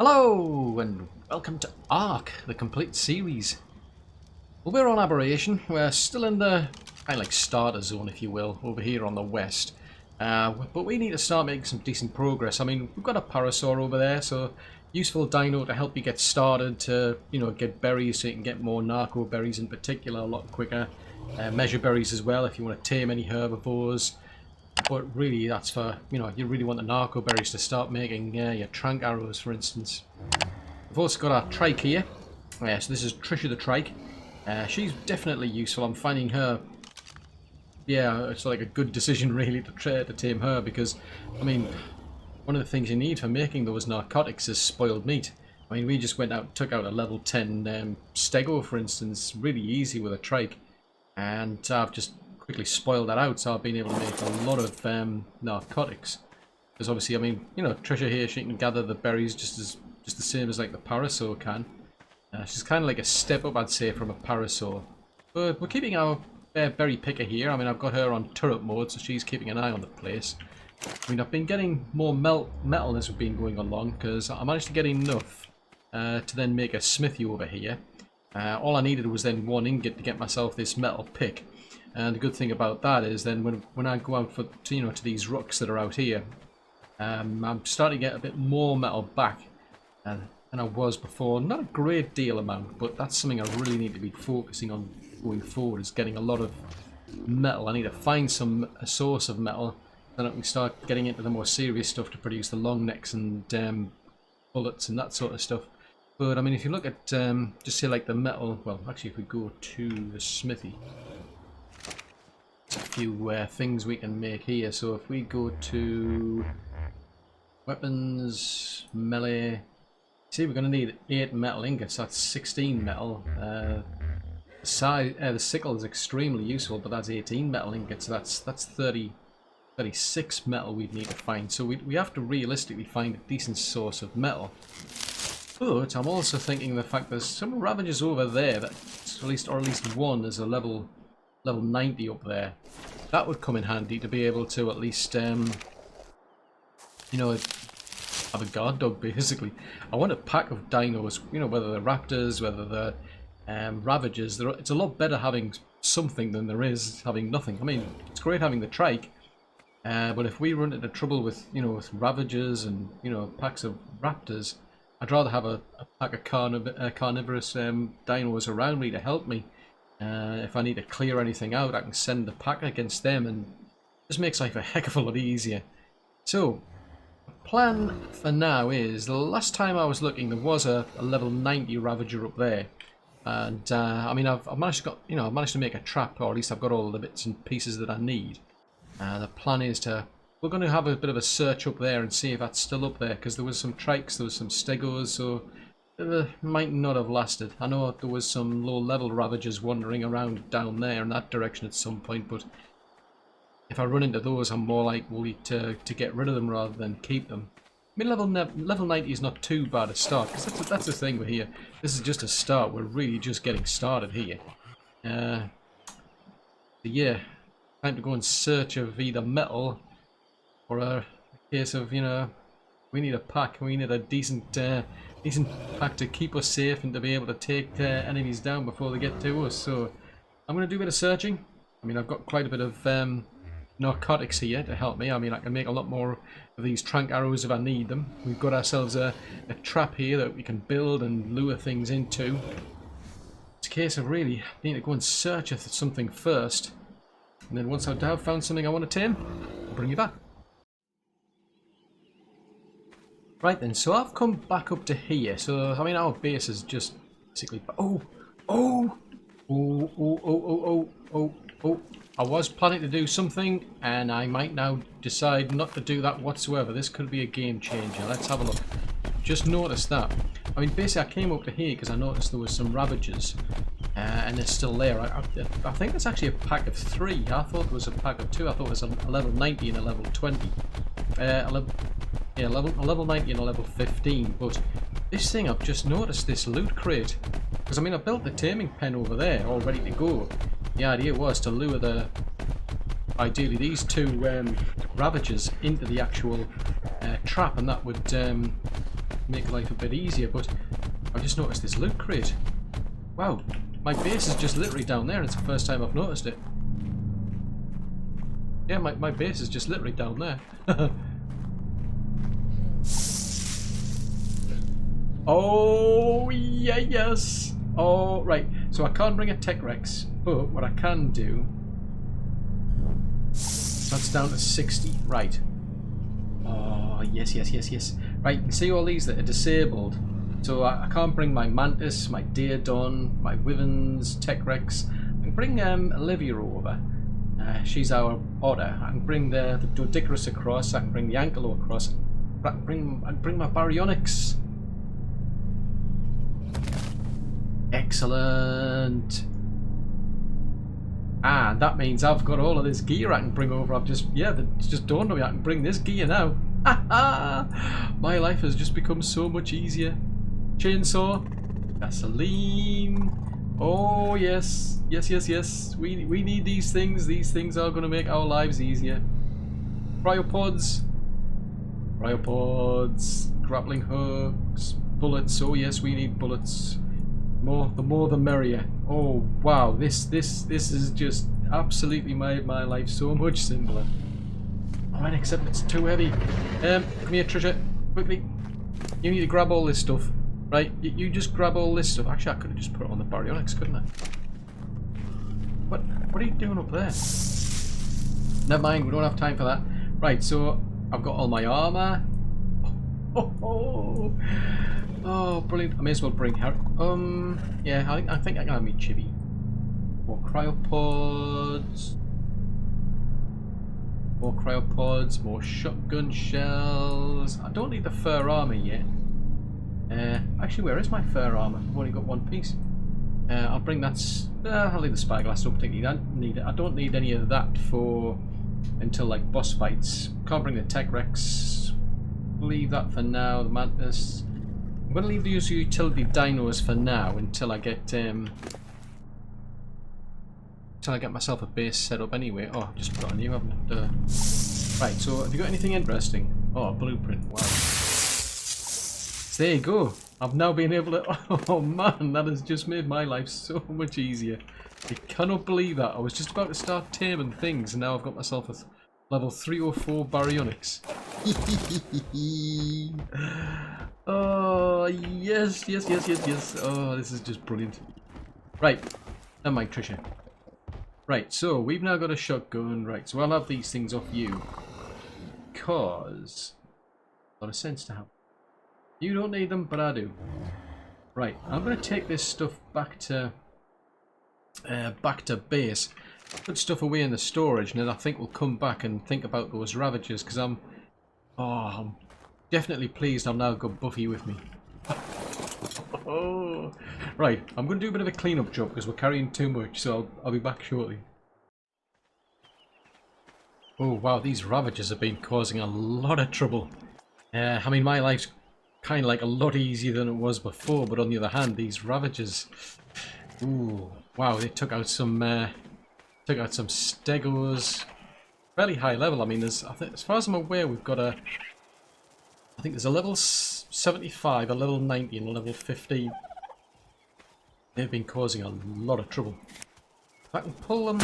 Hello and welcome to ARK, the complete series. Well, we're on Aberration. We're still in the kind of like starter zone, if you will, over here on the west. But we need to start making some decent progress. I mean, we've got a parasaur over there, so useful dino to help you get started to, get berries so you can get more narco berries in particular a lot quicker. Measure berries as well if you want to tame any herbivores. But really, that's for, you really want the narco berries to start making your trank arrows, for instance. We've also got our trike here. So this is Trisha the trike. She's definitely useful. I'm finding her, it's like a good decision really to tame her because, I mean, one of the things you need for making those narcotics is spoiled meat. I mean, we just went out and took out a level 10 stego, for instance, really easy with a trike. And I've just quickly spoiled that out, so I've been able to make a lot of narcotics. Because obviously, I mean, Trisha here, she can gather the berries just the same as like the parasaur can. She's kind of like a step up, I'd say, from a parasaur. But we're keeping our berry picker here. I mean, I've got her on turret mode, so she's keeping an eye on the place. I mean, I've been getting more metal as we've been going along, because I managed to get enough to then make a smithy over here. All I needed was then one ingot to get myself this metal pick. And the good thing about that is then when I go out to these rocks that are out here, I'm starting to get a bit more metal back than I was before. Not a great deal amount, but that's something I really need to be focusing on going forward, is getting a lot of metal. I need to find a source of metal, then I can start getting into the more serious stuff to produce the long necks and bullets and that sort of stuff. But I mean, if you look at just say like the metal, well, actually if we go to the smithy, a few things we can make here. So if we go to weapons, melee, see, we're going to need 8 metal ingots. That's 16 metal. The sickle is extremely useful, but that's 18 metal ingots. So that's 36 metal we'd need to find. So we have to realistically find a decent source of metal. But I'm also thinking the fact there's some ravagers over there that at least one is a level 90 up there. That would come in handy to be able to at least have a guard dog basically. I want a pack of dinos, whether they're raptors, whether they're ravagers. It's a lot better having something than there is having nothing. I mean, it's great having the trike, but if we run into trouble with with ravagers and packs of raptors, I'd rather have a pack of carnivorous dinos around me to help me. If I need to clear anything out, I can send the pack against them, and just makes life a heck of a lot easier. So, the plan for now is, the last time I was looking, there was a level 90 ravager up there, and I mean, I've managed to make a trap, or at least I've got all the bits and pieces that I need. The plan is we're going to have a bit of a search up there and see if that's still up there, because there was some trikes, there was some stegos, so might not have lasted. I know there was some low-level ravagers wandering around down there in that direction at some point, but if I run into those, I'm more likely to get rid of them rather than keep them. I mean, level 90 is not too bad a start, because that's the thing we're here. This is just a start. We're really just getting started here. So yeah, time to go in search of either metal or a case of we need a pack. We need a decent pack to keep us safe and to be able to take enemies down before they get to us. So I'm going to do a bit of searching. I mean, I've got quite a bit of narcotics here to help me. I mean, I can make a lot more of these trank arrows if I need them. We've got ourselves a trap here that we can build and lure things into. It's a case of really need to go and search for something first, and then once I've found something I want to tame, I'll bring you back. Right then, so I've come back up to here. So I mean, our base is just basically. Oh! I was planning to do something, and I might now decide not to do that whatsoever. This could be a game changer. Let's have a look. Just noticed that. I mean, basically, I came up to here because I noticed there was some ravagers, and they're still there. I think it's actually a pack of 3. I thought it was a pack of 2. I thought it was a level 90 and a level 20. A level 90 and a level 15. But this thing, I've just noticed this loot crate, because I mean, I built the taming pen over there, all ready to go. The idea was to lure ideally these 2 ravagers into the actual trap, and that would make life a bit easier, but I've just noticed this loot crate. Wow, my base is just literally down there. It's the first time I've noticed it. Yeah, my base is just literally down there. Oh, yeah, yes. Oh, right. So I can't bring a Tech Rex, but what I can do... That's down to 60. Right. Oh, yes, yes, yes, yes. Right, you can see all these that are disabled. So I can't bring my Mantis, my Daedon, my Wyverns, Tech Rex. I can bring Olivia over. She's our otter. I can bring the Doedicurus across. I can bring the Ankylo across. I can bring my Baryonyx. Excellent. And that means I've got all of this gear I can bring over. I've just, yeah, it's just dawned on me I can bring this gear now. My life has just become so much easier. Chainsaw, gasoline. Oh yes, yes, yes, yes. We need these things. These things are going to make our lives easier. Cryopods, grappling hooks, bullets. Oh yes, we need bullets. The more the merrier. Oh wow, this is just absolutely made my life so much simpler. Right, except it's too heavy. Come here, Trisha, quickly. You need to grab all this stuff. Right, you just grab all this stuff. Actually, I could have just put it on the Baryonyx, couldn't I? What are you doing up there? Never mind, we don't have time for that. Right, so I've got all my armor. Oh, brilliant! I may as well bring Harry. Yeah, I think I can have me chibi. More cryopods. More cryopods. More shotgun shells. I don't need the fur armor yet. Actually, where is my fur armor? I've only got one piece. I'll bring that. I'll leave the spyglass. Don't particularly need it. I don't need any of that for until like boss fights. Can't bring the Tech Rex. Leave that for now. The Mantis. I'm going to leave these utility dinos for now until I get myself a base set up anyway. Oh, I've just put on you, haven't I? Right, so have you got anything interesting? Oh, a blueprint. Wow. So there you go. I've now been able to... Oh man, that has just made my life so much easier. I cannot believe that. I was just about to start taming things and now I've got myself a level 304 Baryonyx. Oh, yes, yes, yes, yes, yes. Oh, this is just brilliant. Right, never mind, Trisha. Right, so we've now got a shotgun. Right, so I'll have these things off you. Because... a lot of sense to have. You don't need them, but I do. Right, I'm going to take this stuff back to base. Put stuff away in the storage, and then I think we'll come back and think about those Ravagers, because I'm definitely pleased I've now got Buffy with me. Oh. Right, I'm going to do a bit of a clean-up job because we're carrying too much, so I'll be back shortly. Oh wow, these Ravagers have been causing a lot of trouble. I mean, my life's kind of like a lot easier than it was before, but on the other hand, these Ravagers... Ooh, wow, they took out some Stegos. Fairly high level. I mean, there's, I think, as far as I'm aware, we've got a... I think there's a level 75, a level 90, and a level 15. They've been causing a lot of trouble. If I can pull them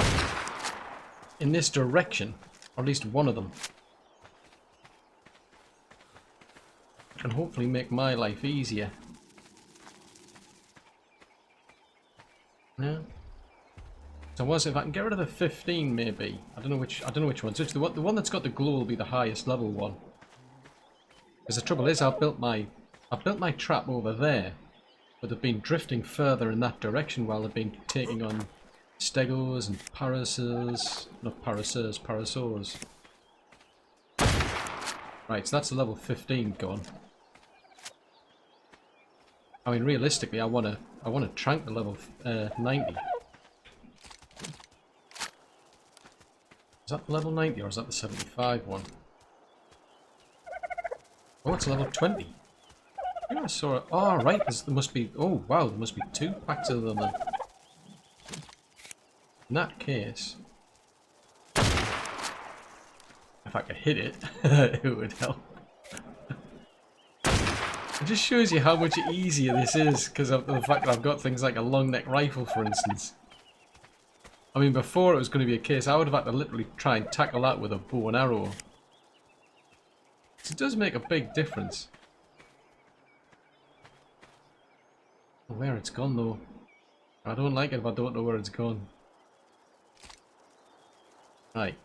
in this direction, or at least one of them, I can hopefully make my life easier. No. So was if I can get rid of the 15, maybe. I don't know which one. So it's the one that's got the glow will be the highest level one. Because the trouble is, I've built my trap over there, but they've been drifting further in that direction while they've been taking on Stegos and Parasaurs, not Parasaurs, Parasaurs. Right, so that's the level 15 gone. I mean, realistically, I wanna trank the level 90. Is that the level 90 or is that the 75 one? Oh, it's level 20. I think I saw it. Oh, right. There must be. Oh, wow. There must be 2 packs of them then. In that case, if I could hit it, it would help. It just shows you how much easier this is because of the fact that I've got things like a long neck rifle, for instance. I mean, before it was going to be a case I would have had to literally try and tackle that with a bow and arrow. It does make a big difference. Where it's gone though. I don't like it if I don't know where it's gone. Right.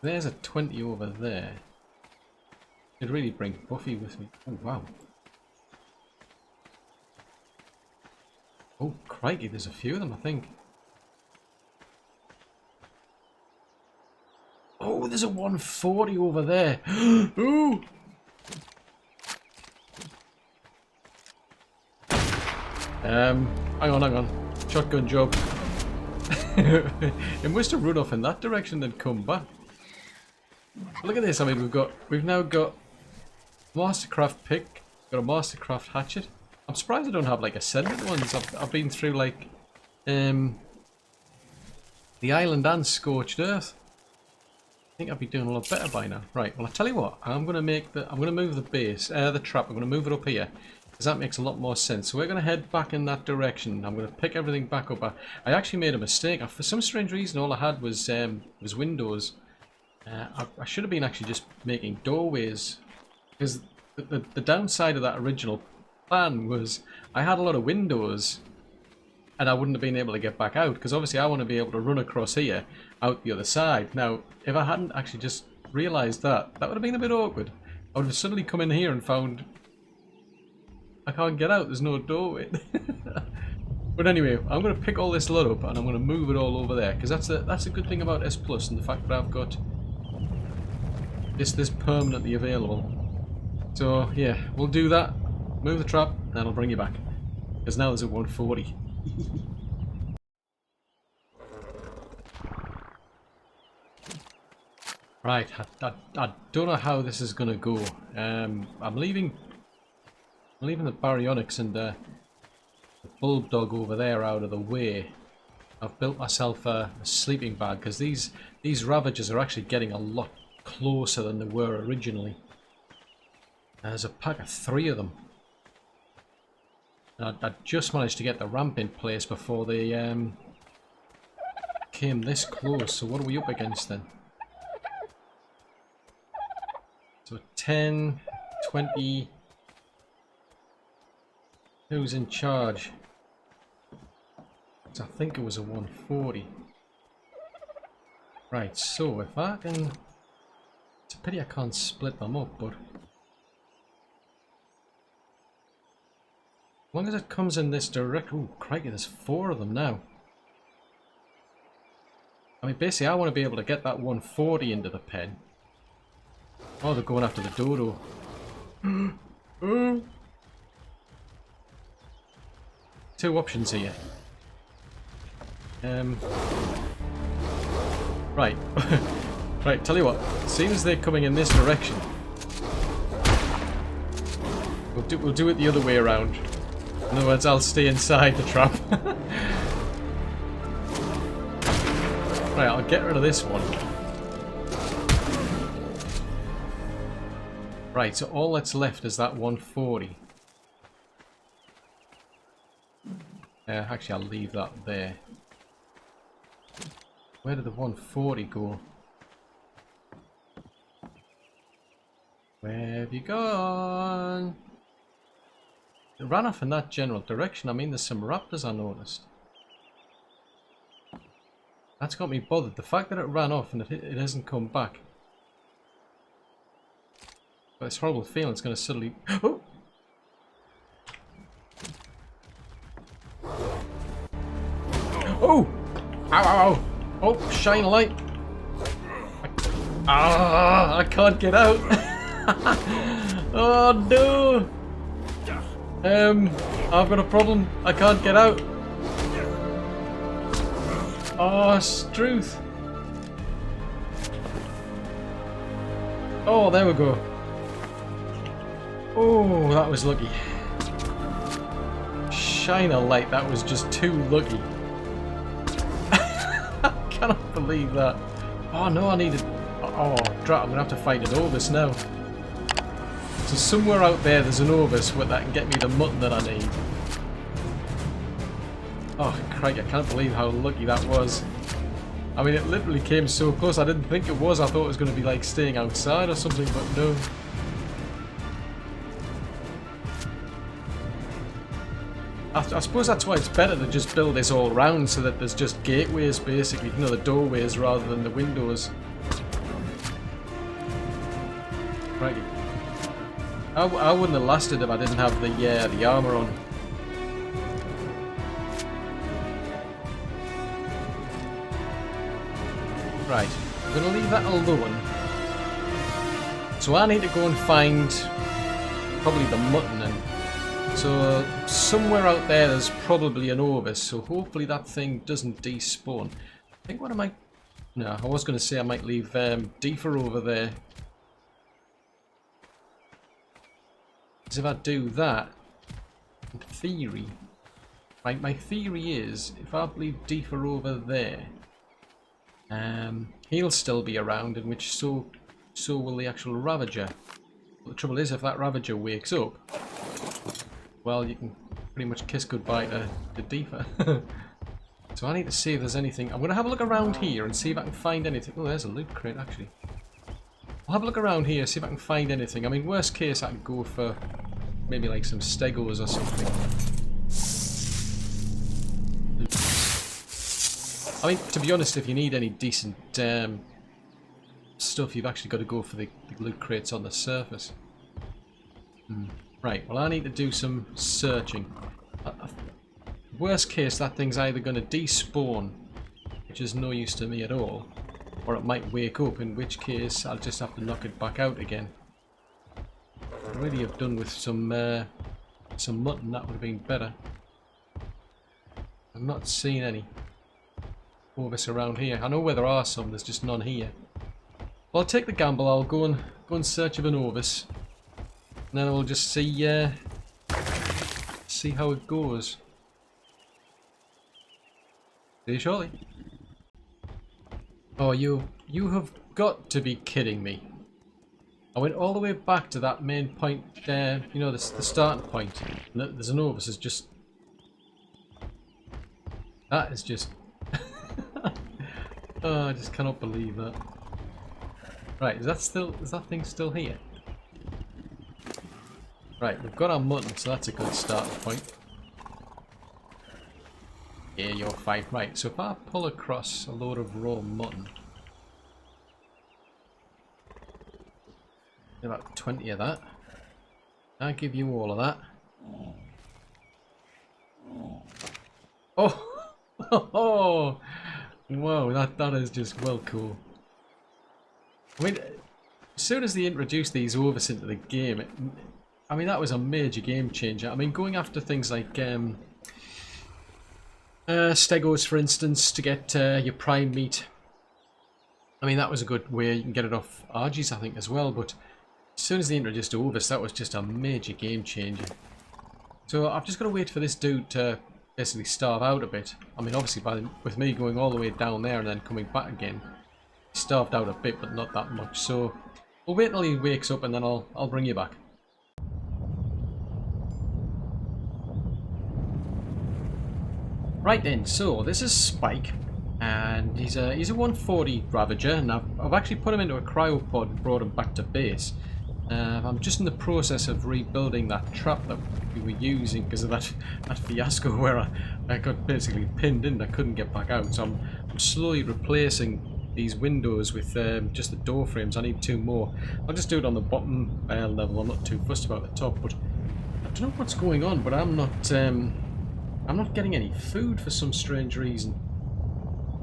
There's a 20 over there. Could really bring Buffy with me. Oh wow. Oh crikey, there's a few of them I think. Oh, there's a 140 over there. Ooh! Hang on. Shotgun job. It must have run off in that direction and come back. Look at this. I mean, we've now got Mastercraft pick, got a Mastercraft hatchet. I'm surprised I don't have like ascendant ones. I've been through like the island and scorched earth. I think I'd be doing a lot better by now. Right. Well, I tell you what. I'm gonna move the base, the trap. I'm gonna move it up here because that makes a lot more sense. So we're gonna head back in that direction. I'm gonna pick everything back up. I actually made a mistake. For some strange reason, all I had was windows. I should have been actually just making doorways, because the downside of that original plan was I had a lot of windows and I wouldn't have been able to get back out, because obviously I want to be able to run across here out the other side. Now if I hadn't actually just realised that would have been a bit awkward. I would have suddenly come in here and found I can't get out, there's no doorway. But anyway, I'm going to pick all this lot up and I'm going to move it all over there, because that's a good thing about S Plus, and the fact that I've got this permanently available. So yeah, we'll do that. Move the trap, and I'll bring you back. Because now there's a 140. Right, I don't know how this is gonna go. I'm leaving the baryonyx and the bulb dog over there out of the way. I've built myself a sleeping bag because these ravagers are actually getting a lot closer than they were originally. There's a pack of 3 of them. I just managed to get the ramp in place before they came this close. So what are we up against then? So 10, 20... Who's in charge? I think it was a 140. Right, so if I can... It's a pity I can't split them up, but... As long as it comes in this direction... Ooh, crikey, there's 4 of them now. I mean, basically I want to be able to get that 140 into the pen. Oh, they're going after the dodo. Two options here. Right. Right, tell you what. As soon as they're coming in this direction, we'll do it the other way around. In other words, I'll stay inside the trap. Right, I'll get rid of this one. Right, so all that's left is that 140. Actually, I'll leave that there. Where did the 140 go? Where have you gone? It ran off in that general direction. I mean, there's some raptors I noticed. That's got me bothered. The fact that it ran off and it hasn't come back. But this horrible feeling it's going to suddenly... Oh! Oh! Ow, ow, ow! Oh, shine a light! I can't get out! Oh no! I've got a problem. I can't get out. Oh, Struth! Oh, there we go. Oh, that was lucky. Shine a light, that was just too lucky. I cannot believe that. Oh no, I needed... Oh, drat, I'm gonna have to fight an Orbis now. So somewhere out there's an Orbis that can get me the mutton that I need. Oh, crikey, I can't believe how lucky that was. I mean, it literally came so close. I didn't think it was. I thought it was going to be like staying outside or something, but no. I suppose that's why it's better to just build this all round so that there's just gateways, basically, you know, the doorways rather than the windows. Crikey. I wouldn't have lasted if I didn't have the armor on. Right, I'm going to leave that alone. So I need to go and find probably the mutton then. So somewhere out there's probably an Orbis, so hopefully that thing doesn't despawn. I think what I might... No, I was going to say I might leave Deefer over there. Because if I do that, in theory, my theory is, if I leave Deefer over there, he'll still be around, in which so will the actual Ravager. But the trouble is, if that Ravager wakes up, well, you can pretty much kiss goodbye to Deefer. So I need to see if there's anything. I'm going to have a look around here and see if I can find anything. Oh, there's a loot crate, actually. I'll have a look around here, see if I can find anything. I mean, worst case, I can go for maybe like some stegos or something. I mean, to be honest, if you need any decent stuff, you've actually got to go for the loot crates on the surface. Right, well, I need to do some searching. Worst case, that thing's either going to despawn, which is no use to me at all, or it might wake up, in which case I'll just have to knock it back out again. I'd really have done with some mutton, that would have been better. I'm not seeing any Orbis around here. I know where there are some, there's just none here. Well, I'll take the gamble, I'll go in search of an Orbis. And then we'll just see how it goes. See you shortly. Oh, you have got to be kidding me. I went all the way back to that main point there, you know, the starting point. And there's an Orbis, is just... That is just... Oh, I just cannot believe that. Right, is that thing still here? Right, we've got our mutton, so that's a good starting point. Yeah, you're fine. Right, so if I pull across a load of raw mutton, about 20 of that. I'll give you all of that. Oh! Oh! Whoa, that is just well cool. I mean, as soon as they introduced these Orbis into the game, I mean, that was a major game changer. I mean, going after things like stegos, for instance, to get your prime meat. I mean, that was a good way. You can get it off Argies, I think, as well. But as soon as they introduced Orbis, that was just a major game changer. So I've just got to wait for this dude to basically starve out a bit. I mean, obviously, with me going all the way down there and then coming back again, he starved out a bit, but not that much. So we'll wait till he wakes up, and then I'll bring you back. Right then, so this is Spike, and he's a 140 Ravager, and I've actually put him into a cryopod and brought him back to base. I'm just in the process of rebuilding that trap that we were using because of that fiasco where I got basically pinned in. I couldn't get back out, so I'm slowly replacing these windows with just the door frames. I need 2 more. I'll just do it on the bottom level. I'm not too fussed about the top, but I don't know what's going on, but I'm not getting any food for some strange reason.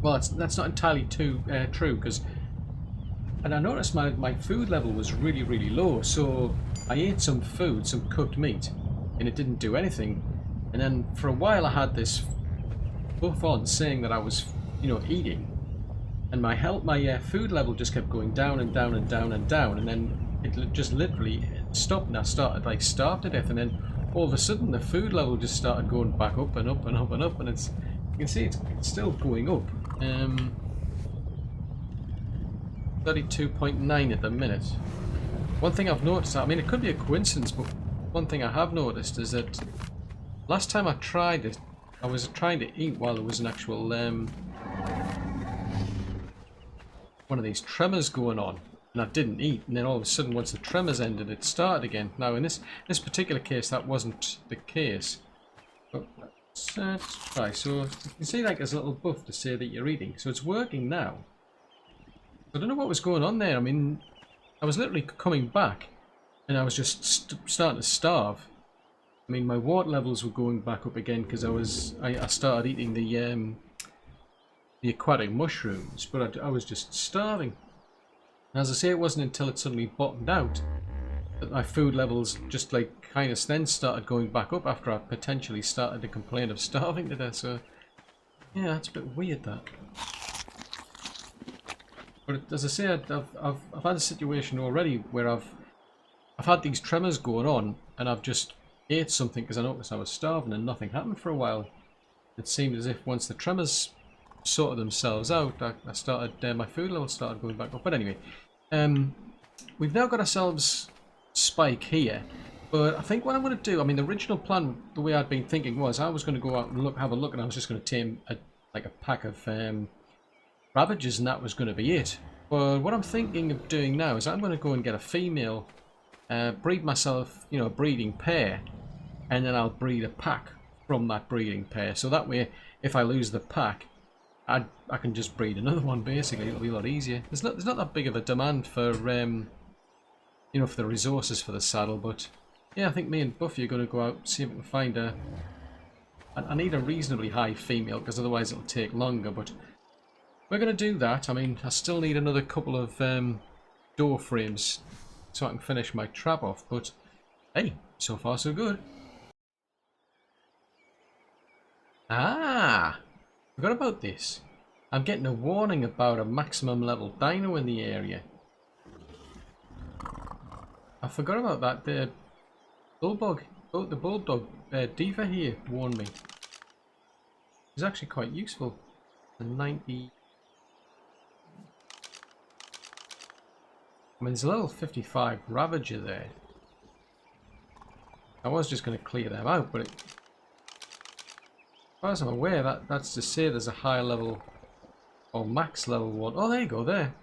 Well, that's not entirely true, because... And I noticed my food level was really, really low, so I ate some food, some cooked meat, and it didn't do anything. And then for a while I had this buff on saying that I was, you know, eating. And my food level just kept going down and down and down and down, and then it just literally stopped, and I started like starved to death, and then all of a sudden the food level just started going back up and up and up and up, and you can see it's still going up. 32.9 at the minute. One thing I've noticed, I mean it could be a coincidence, but one thing I have noticed is that last time I tried it, I was trying to eat while there was an actual one of these tremors going on, and I didn't eat, and then all of a sudden once the tremors ended it started again. Now in this particular case that wasn't the case, but let's try. So you can see like there's a little buff to say that you're eating, so it's working now. I don't know what was going on there. I mean, I was literally coming back and I was just starting to starve. I mean, my water levels were going back up again because I started eating the aquatic mushrooms, but I was just starving. And as I say, it wasn't until it suddenly bottomed out that my food levels just like kind of then started going back up after I potentially started to complain of starving to death. So yeah, that's a bit weird that. But as I say, I've had a situation already where I've had these tremors going on, and I've just ate something because I noticed I was starving, and nothing happened for a while. It seemed as if once the tremors sorted themselves out, I started my food levels started going back up. But anyway, we've now got ourselves Spike here. But I think what I'm going to do, I mean, the original plan, the way I'd been thinking was I was going to go out and have a look, and I was just going to tame a pack of Ravagers, and that was going to be it. But what I'm thinking of doing now is I'm going to go and get a female, breed myself, you know, a breeding pair, and then I'll breed a pack from that breeding pair. So that way, if I lose the pack, I can just breed another one. Basically, it'll be a lot easier. There's not that big of a demand for you know, for the resources for the saddle. But yeah, I think me and Buffy are going to go out and see if we can find a. I need a reasonably high female because otherwise it'll take longer. But we're going to do that. I mean, I still need another couple of door frames so I can finish my trap off. But hey, so far so good. Ah, forgot about this. I'm getting a warning about a maximum level dino in the area. I forgot about that. The bulldog, the bulldog diva here warned me. It's actually quite useful. The 90. I mean, there's a level 55 ravager there. I was just going to clear them out, but as far as I'm aware, that's to say there's a higher level or max level one. Oh, there you go, there.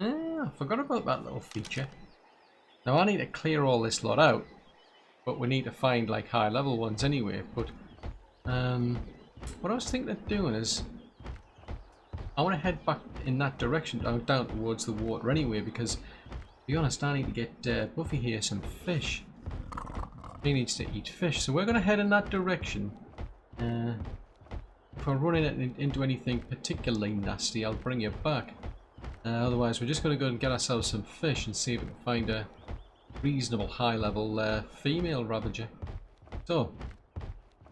I forgot about that little feature. Now I need to clear all this lot out, but we need to find like high level ones anyway. But what I was thinking of doing is I want to head back in that direction, down towards the water anyway, because to be honest, I need to get Buffy here some fish. He needs to eat fish, so we're going to head in that direction. If we're running into anything particularly nasty, I'll bring you back. Otherwise, we're just going to go and get ourselves some fish and see if we can find a reasonable high level female ravager. So,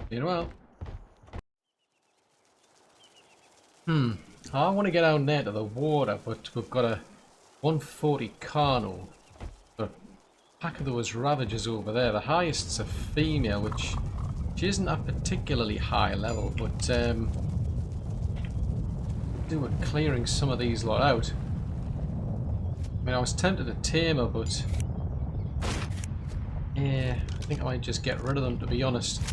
see you in a while. I want to get down there to the water, but we've got a 140 Carno. A pack of those ravagers over there. The highest's a female, which isn't a particularly high level, but do with clearing some of these lot out. I mean, I was tempted to tame her, but yeah, I think I might just get rid of them, to be honest.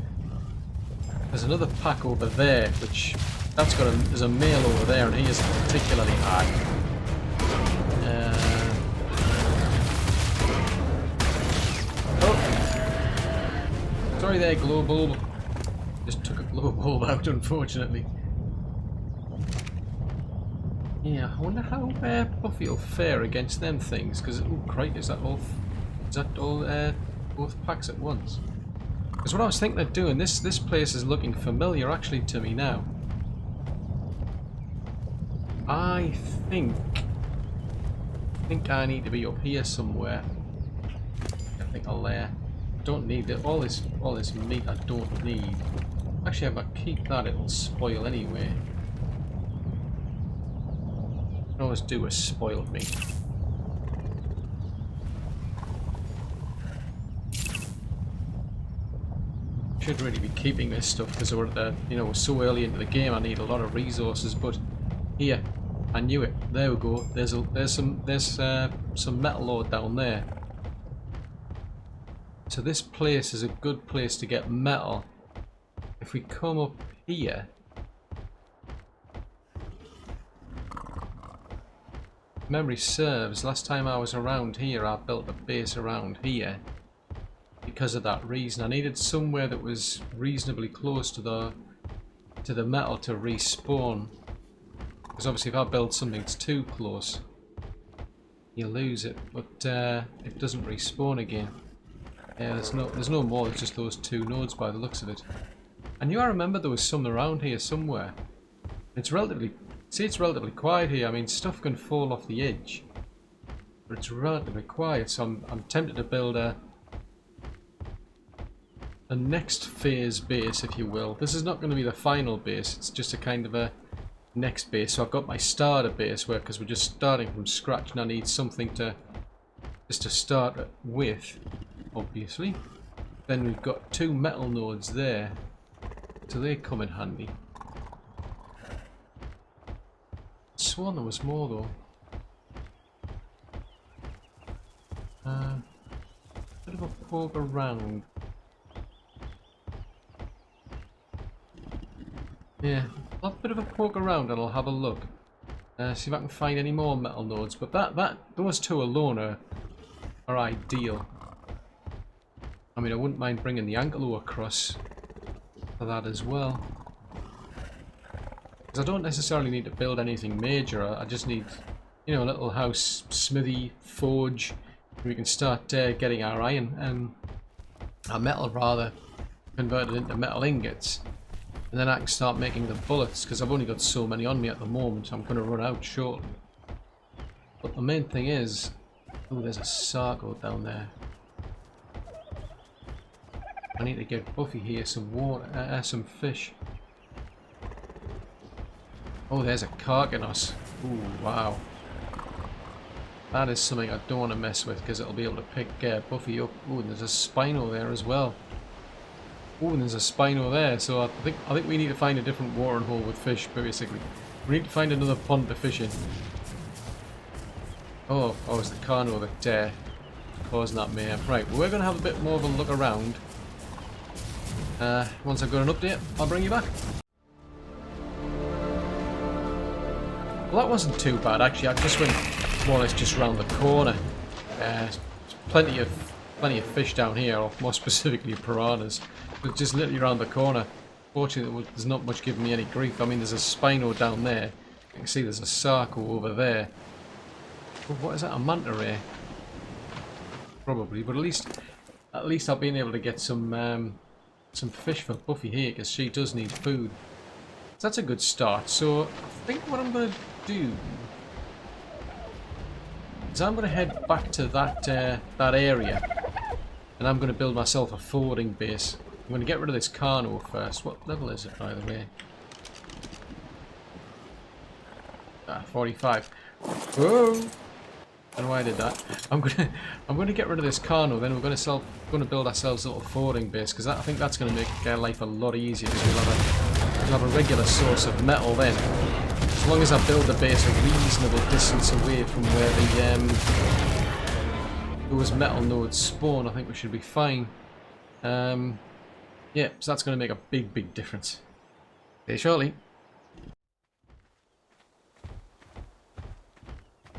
There's another pack over there, which that's got there's a male over there, and he isn't particularly high. Oh, sorry there, glow bulb. Just took a glow bulb out, unfortunately. Yeah, I wonder how Buffy will fare against them things. Because oh, crikey, is that all? Both packs at once? Because what I was thinking of doing, this place is looking familiar actually to me now. I think I need to be up here somewhere. I think I'll don't need it. All this meat I don't need. Actually, if I keep that, it'll spoil anyway. I can always do with spoiled meat. Should really be keeping this stuff because we're at the, you know, we're so early into the game. I need a lot of resources, but here I knew it. There we go. There's some metal ore down there. So this place is a good place to get metal. If we come up here, memory serves, last time I was around here, I built a base around here. Because of that reason, I needed somewhere that was reasonably close to the metal to respawn. Because obviously, if I build something that's too close, you lose it. But it doesn't respawn again. Yeah, there's no more. There's just those two nodes by the looks of it. I knew I remember there was some around here somewhere. It's relatively quiet here. I mean, stuff can fall off the edge, but it's relatively quiet. So I'm tempted to build a next phase base, if you will. This is not going to be the final base. It's just a kind of a next base. So I've got my starter base where, because we're just starting from scratch, and I need something to start with, obviously. Then we've got two metal nodes there, so they come in handy. I sworn there was more though. Bit of a poke around. Yeah, I'll have a bit of a poke around and I'll have a look. See if I can find any more metal nodes. But those two alone are ideal. I mean, I wouldn't mind bringing the Ankelo across for that as well. Because I don't necessarily need to build anything major. I just need, you know, a little house, smithy, forge. We can start getting our iron, our metal rather, converted into metal ingots. And then I can start making the bullets, because I've only got so many on me at the moment. I'm going to run out shortly. But the main thing is... Oh, there's a sargo down there. I need to get Buffy here some water, some fish. Oh, there's a carcanos. Ooh, wow. That is something I don't want to mess with, because it'll be able to pick Buffy up. Ooh, and there's a Spino there as well. Oh, and there's a Spino there, so I think we need to find a different watering hole with fish, basically. We need to find another pond to fish in. Oh, it's the Carno that causing that mayhem. Right, well, we're going to have a bit more of a look around. Once I've got an update, I'll bring you back. Well, that wasn't too bad, actually. I just went more or less just round the corner. There's plenty of fish down here, or more specifically piranhas. But just literally around the corner. Fortunately, there's not much giving me any grief. I mean, there's a Spino down there. You can see there's a Sarco over there. Oh, what is that? A manta ray? Probably, but at least I've been able to get some fish for Buffy here, because she does need food. So that's a good start. So I think what I'm going to do is I'm going to head back to that area, and I'm going to build myself a forwarding base. I'm going to get rid of this Carno first. What level is it, by the way? 45. Whoa! I don't know why I did that. I'm going to get rid of this Carno. Then we're going to build ourselves a little forwarding base, because I think that's going to make life a lot easier. Because we'll have a regular source of metal then. As long as I build the base a reasonable distance away from where those metal nodes spawn, I think we should be fine. Yeah, so that's going to make a big difference. See you shortly.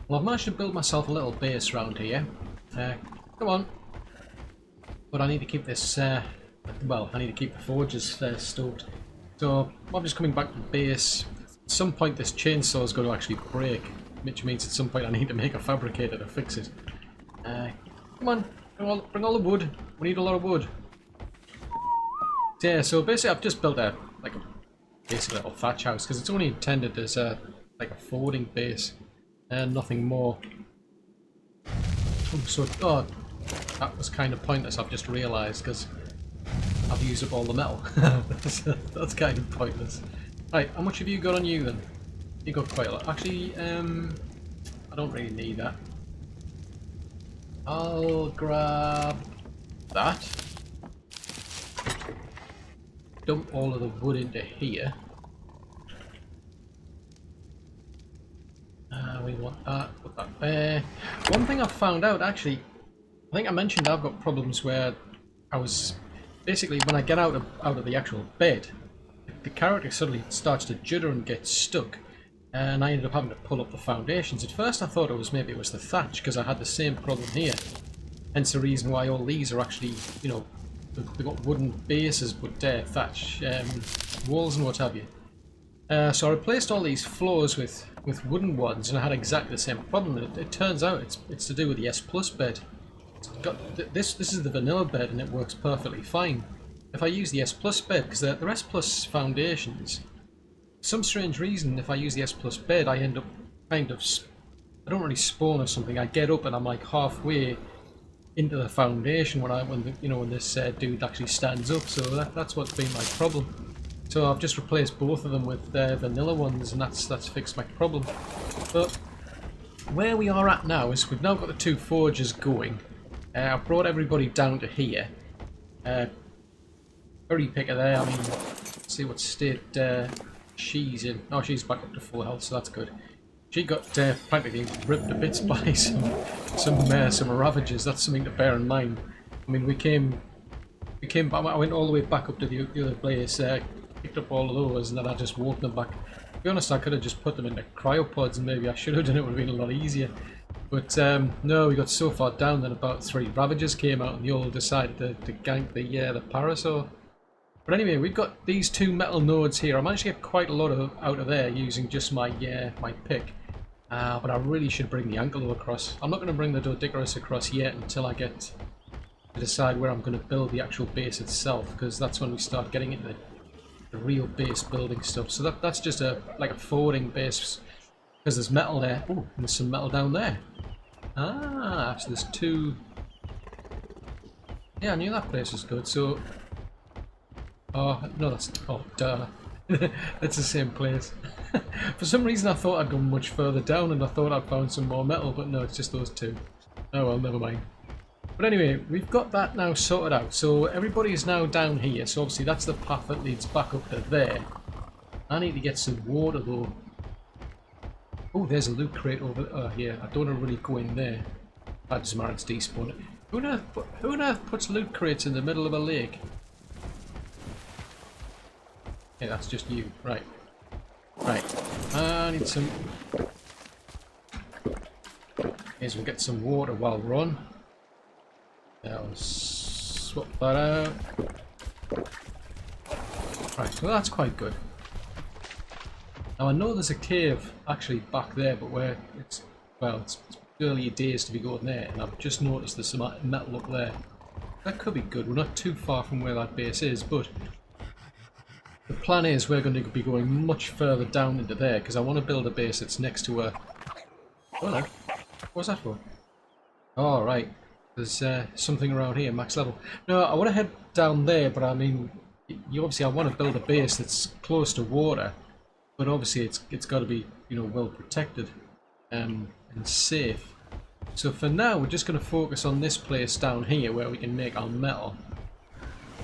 Well, I've managed to build myself a little base around here. Come on. But I need to keep this, well, I need to keep the forges stoked. So, I'm just coming back to the base. At some point this chainsaw is going to actually break, which means at some point I need to make a fabricator to fix it. Come on, bring all the wood. We need a lot of wood. Yeah, so basically I've just built a basic little thatch house, because it's only intended as like a forwarding base and nothing more. So, that was kind of pointless, I've just realised, because I've used up all the metal. That's kind of pointless. Right, how much have you got on you then? You got quite a lot. Actually, I don't really need that. I'll grab that. Dump all of the wood into here. really want that. One thing I found out, actually, I think I mentioned I've got problems where I was... Basically, when I get out of the actual bed, the character suddenly starts to judder and get stuck. And I ended up having to pull up the foundations. At first I thought maybe it was the thatch, because I had the same problem here. Hence the reason why all these are actually, you know, they've got wooden bases, but thatch walls and what have you. So I replaced all these floors with wooden ones, and I had exactly the same problem. It turns out it's to do with the S Plus bed. It's got this is the vanilla bed, and it works perfectly fine. If I use the S Plus bed, because the S Plus foundations, for some strange reason, if I use the S Plus bed, I end up kind of, I don't really spawn or something. I get up and I'm like halfway into the foundation when this dude actually stands up. So that's what's been my problem. So I've just replaced both of them with vanilla ones, and that's fixed my problem. But where we are at now is we've now got the 2 forges going. I've brought everybody down to here. Very picker there. I mean, let's see what state she's in. Oh, she's back up to full health, so that's good. She got practically ripped to bits by some ravagers. That's something to bear in mind. I mean, we came back. I went all the way back up to the other place, picked up all of those, and then I just walked them back. To be honest, I could have just put them into cryopods, and maybe I should have done it. It would have been a lot easier. But no, we got so far down that about 3 ravagers came out, and they all decided to gank the parasaur. But anyway, we've got these 2 metal nodes here. I managed to get quite a lot out of there using just my my pick. But I really should bring the Ankylo across. I'm not going to bring the Doedicurus across yet until I get to decide where I'm going to build the actual base itself, because that's when we start getting into the real base building stuff. So that's just like a forwarding base, because there's metal there. Oh, and there's some metal down there. Ah, so there's 2. Yeah, I knew that place was good. So, oh no, that's duh. It's the same place. For some reason I thought I'd gone much further down, and I thought I'd found some more metal, but no, it's just those 2. Oh well, never mind. But anyway, we've got that now sorted out. So everybody is now down here. So obviously that's the path that leads back up to there. I need to get some water though. Oh, there's a loot crate over here. I don't want to really go in there. I just managed to despawn it. Who on earth puts loot crates in the middle of a lake? Yeah, that's just you. Right. Right. I need some... Here's we'll get some water while we're on. I'll swap that out. Right, so that's quite good. Now I know there's a cave actually back there, but where it's early days to be going there, and I've just noticed there's some metal up there. That could be good. We're not too far from where that base is, but the plan is we're going to be going much further down into there, because I want to build a base that's next to a... Oh no, what's that for? Oh right, there's something around here, max level. No, I want to head down there, but I mean, obviously I want to build a base that's close to water, but obviously it's got to be, you know, well protected and safe. So for now we're just going to focus on this place down here where we can make our metal.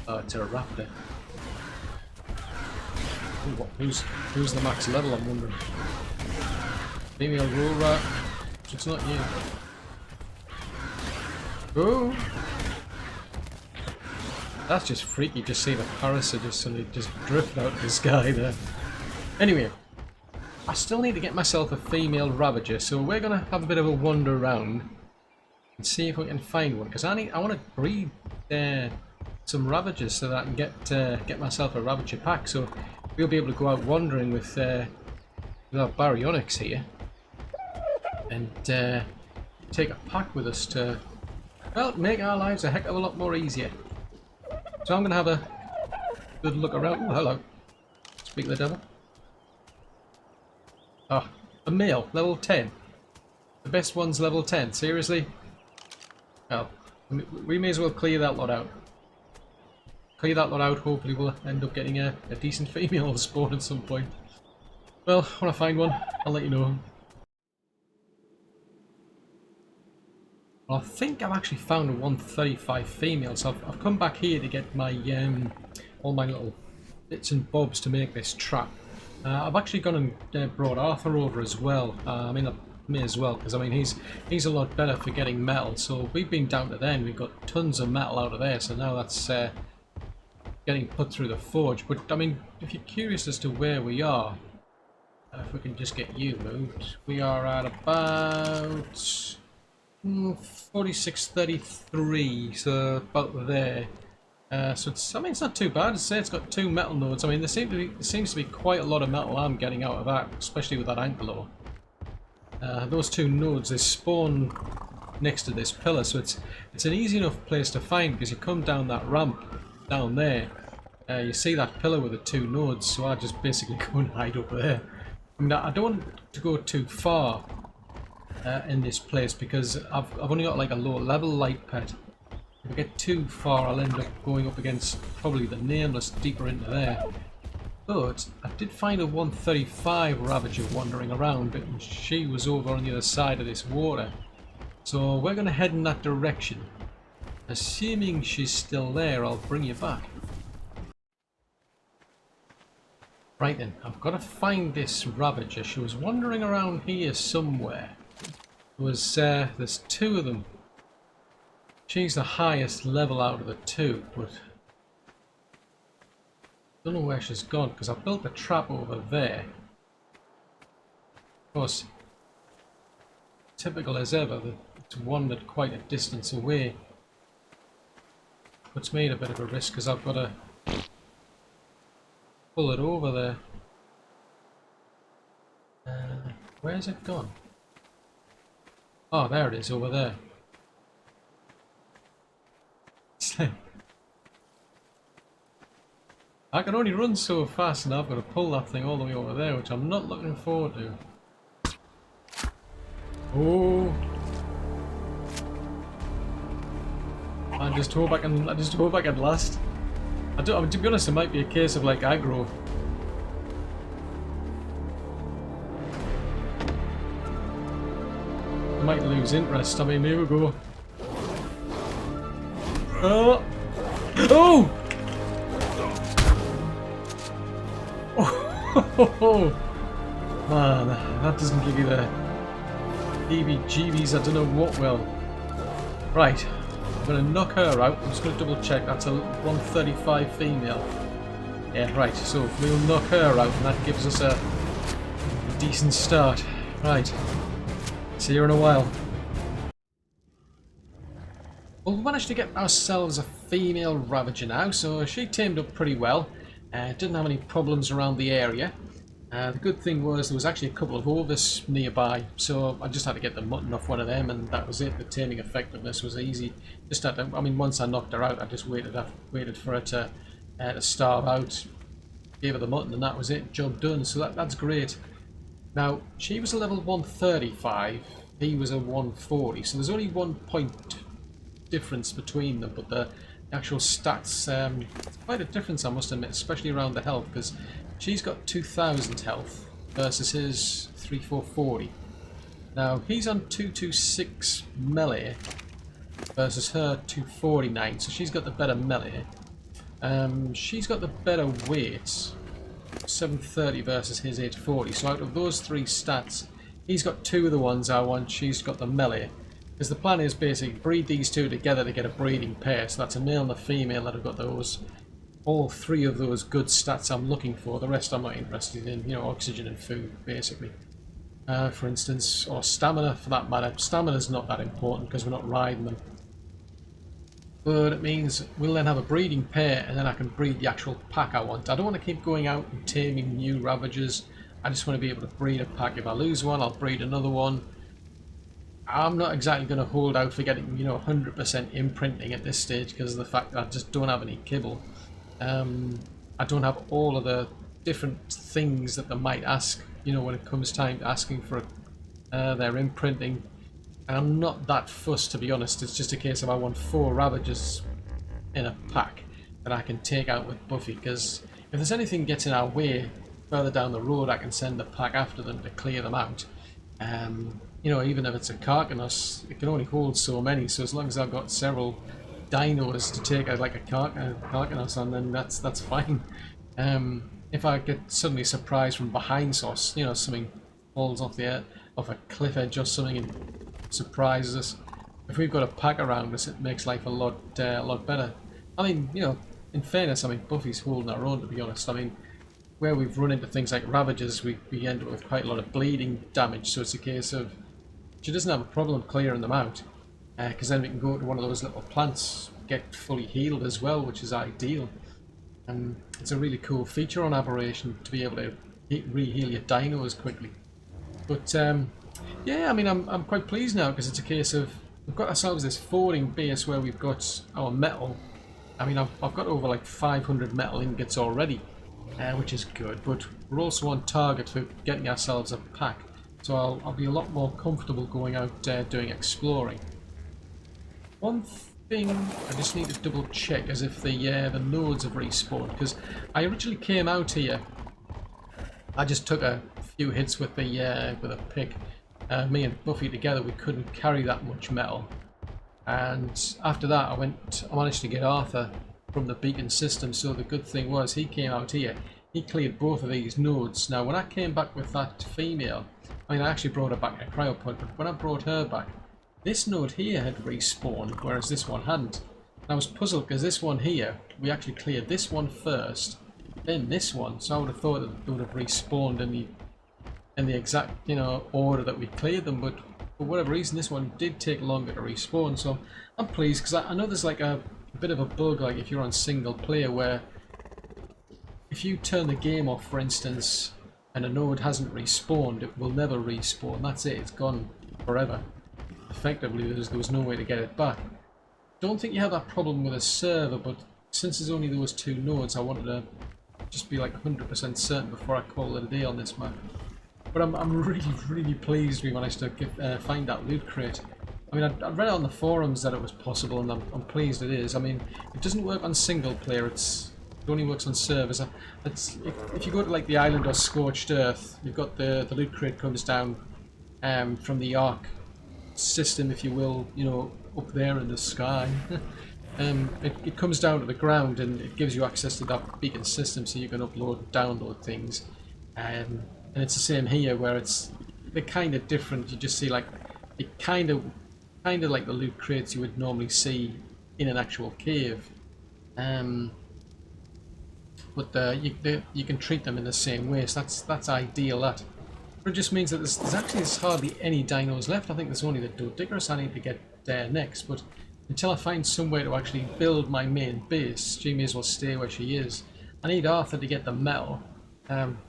Oh, it's a raptor. Ooh, who's the max level, I'm wondering. Female roll rat. It's not you. Oh! That's just freaky, just seeing a parasaur just suddenly just drift out of the sky there. Anyway, I still need to get myself a female ravager, so we're gonna have a bit of a wander around and see if we can find one, because I want to breed some ravagers so that I can get myself a ravager pack. So we'll be able to go out wandering with our baryonyx here and take a pack with us to, well, make our lives a heck of a lot more easier. So I'm going to have a good look around. Oh, hello. Speak the devil. Ah, a male, level 10. The best one's level 10, seriously? Well, we may as well clear that lot out. Clear that lot out, hopefully we'll end up getting a decent female spawn at some point. Well, when I find one, I'll let you know. Well, I think I've actually found a 135 female, so I've come back here to get my all my little bits and bobs to make this trap. I've actually gone and brought Arthur over as well. I mean, May as well, because I mean he's a lot better for getting metal. So we've been down to there and we've got tons of metal out of there. So now that's getting put through the forge. But I mean, if you're curious as to where we are, if we can just get you moved, we are at about 4633, so about there. So it's, I mean, it's not too bad. I'd say it's got 2 metal nodes. I mean, there seems to be quite a lot of metal I'm getting out of that, especially with that anchor ore. Those 2 nodes, they spawn next to this pillar, so it's an easy enough place to find because you come down that ramp down there. You see that pillar with the 2 nodes, so I just basically go and hide up there. I mean, I don't want to go too far in this place because I've only got like a low level light pet. If I get too far, I'll end up going up against probably the Nameless deeper into there. But I did find a 135 Ravager wandering around, and she was over on the other side of this water. So we're going to head in that direction. Assuming she's still there, I'll bring you back. Right then, I've got to find this Ravager. She was wandering around here somewhere. There's 2 of them. She's the highest level out of the 2, but don't know where she's gone because I built a trap over there. Of course, typical as ever, it's wandered quite a distance away. Puts me at a bit of a risk because I've got to pull it over there. Where's it gone? Oh, there it is, over there. I can only run so fast and I've got to pull that thing all the way over there, which I'm not looking forward to. Oh! I just hope I can last. I mean, to be honest, it might be a case of like aggro. I might lose interest. I mean, here we go. Oh! Oh! Oh! Man, that doesn't give you the heebie-jeebies. I don't know what will. Right, I'm going to knock her out. I'm just going to double check. That's a 135 female. Yeah, right, so we'll knock her out and that gives us a decent start. Right, see you in a while. Well, we managed to get ourselves a female Ravager now, so she tamed up pretty well. Didn't have any problems around the area. The good thing was there was actually a couple of ovis nearby, so I just had to get the mutton off one of them, and that was it. The taming effectiveness was easy. Just had to, I mean, once I knocked her out, I just waited for her to starve out, gave her the mutton, and that was it. Job done. So that's great. Now she was a level 135, he was a 140, so there's only 1 point difference between them, but the actual stats, quite a difference I must admit, especially around the health, because she's got 2000 health versus his 3440. Now he's on 226 melee versus her 249, so she's got the better melee. She's got the better weight, 730 versus his 840, so out of those 3 stats, he's got 2 of the ones I want, she's got the melee. Because the plan is basically breed these 2 together to get a breeding pair, so that's a male and a female that have got those, all 3 of those good stats I'm looking for. The rest I'm not interested in, you know, oxygen and food basically. For instance, or stamina for that matter. Stamina's not that important because we're not riding them. But it means we'll then have a breeding pair and then I can breed the actual pack I want. I don't want to keep going out and taming new Ravagers. I just want to be able to breed a pack. If I lose one, I'll breed another one. I'm not exactly going to hold out for getting, you know, 100% imprinting at this stage because of the fact that I just don't have any kibble. I don't have all of the different things that they might ask, you know, when it comes time to asking for their imprinting. And I'm not that fussed, to be honest. It's just a case of I want 4 Ravagers in a pack that I can take out with Buffy, because if there's anything gets in our way further down the road, I can send the pack after them to clear them out. You know, even if it's a Carcanos, it can only hold so many, so as long as I've got several dinos to take out like a Carcanos on, then that's fine. If I get suddenly surprised from behind, so you know, something falls off the off a cliff edge or something and surprises us. If we've got a pack around us, it makes life a lot better. I mean, you know, in fairness, I mean, Buffy's holding her own, to be honest. I mean, where we've run into things like ravagers, we end up with quite a lot of bleeding damage, so it's a case of she doesn't have a problem clearing them out, because then we can go to one of those little plants, get fully healed as well, which is ideal. And it's a really cool feature on Aberration to be able to re-heal your dinos quickly. But yeah, I mean, I'm quite pleased now, because it's a case of we've got ourselves this forwarding base where we've got our metal. I mean, I've got over like 500 metal ingots already, which is good, but we're also on target for getting ourselves a pack, so I'll be a lot more comfortable going out doing exploring. One thing I just need to double check is if the nodes have respawned, because I originally came out here, I just took a few hits with a pick. Me and Buffy together, we couldn't carry that much metal, and after that I managed to get Arthur from the beacon system, so the good thing was he came out here, he cleared both of these nodes. Now when I came back with that female, I mean, I actually brought her back in a cryopod, but when I brought her back, this node here had respawned, whereas this one hadn't. And I was puzzled because this one here, we actually cleared this one first, then this one, so I would have thought that they would have respawned in the exact, you know, order that we cleared them, but for whatever reason this one did take longer to respawn, so I'm pleased, because I know there's like a bit of a bug, like if you're on single player, where if you turn the game off, for instance, and a node hasn't respawned, it will never respawn. That's it, it's gone forever. Effectively, there was no way to get it back. Don't think you have that problem with a server, but since there's only those two nodes, I wanted to just be like 100% certain before I call it a day on this map. But I'm really pleased we managed to find that loot crate. I mean, I read on the forums that it was possible, and I'm pleased it is. I mean, it doesn't work on single player, it only works on servers. If you go to like the island or Scorched Earth, you've got the loot crate comes down from the ARK system, if you will, you know, up there in the sky. It comes down to the ground and it gives you access to that beacon system, so you can upload and download things. And it's the same here, where they're kind of different. You just see like it kind of like the loot crates you would normally see in an actual cave, but you can treat them in the same way. So that's ideal. But it just means that there's hardly any dinos left. I think there's only the Doedicurus I need to get there next. But until I find somewhere to actually build my main base, she may as well stay where she is. I need Arthur to get the metal.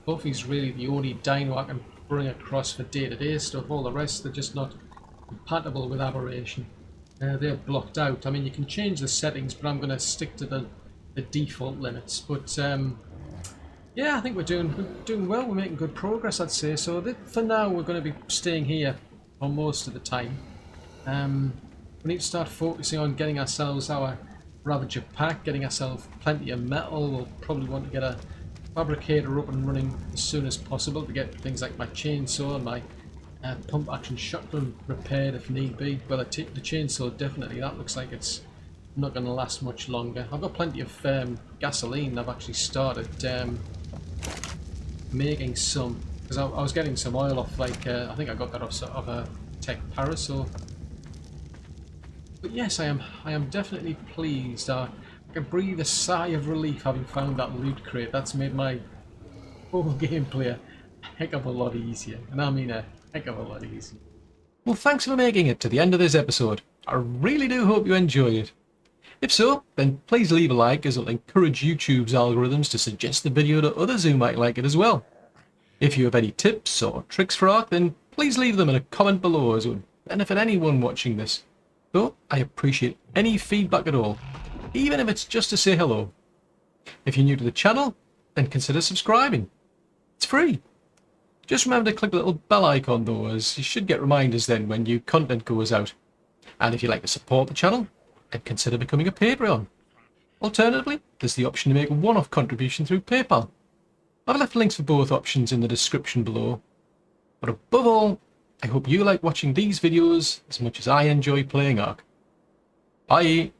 Buffy's really the only dino I can bring across for day-to-day stuff. All the rest, they're just not compatible with Aberration. They're blocked out. I mean, you can change the settings, but I'm going to stick to the default limits. But yeah, I think we're doing well. We're making good progress, I'd say. So for now, we're going to be staying here for most of the time. We need to start focusing on getting ourselves our Ravager pack, getting ourselves plenty of metal. We'll probably want to get a fabricator up and running as soon as possible to get things like my chainsaw and my pump action shotgun repaired if need be. Well, the chainsaw definitely, that looks like it's not going to last much longer. I've got plenty of gasoline. I've actually started making some, because I was getting some oil off, like I think I got that off a tech parasol. But yes, I am definitely pleased. I can breathe a sigh of relief having found that loot crate. That's made my whole gameplay a heck of a lot easier, and I mean a heck of a lot easier. Well, thanks for making it to the end of this episode. I really do hope you enjoy it. If so, then please leave a like, as it'll encourage YouTube's algorithms to suggest the video to others who might like it as well. If you have any tips or tricks for ARK, then please leave them in a comment below, as it would benefit anyone watching this. Though I appreciate any feedback at all, even if it's just to say hello. If you're new to the channel, then consider subscribing. It's free. Just remember to click the little bell icon though, as you should get reminders then when new content goes out. And if you'd like to support the channel, then consider becoming a Patreon. Alternatively, there's the option to make a one-off contribution through PayPal. I've left links for both options in the description below. But above all, I hope you like watching these videos as much as I enjoy playing ARK. Bye!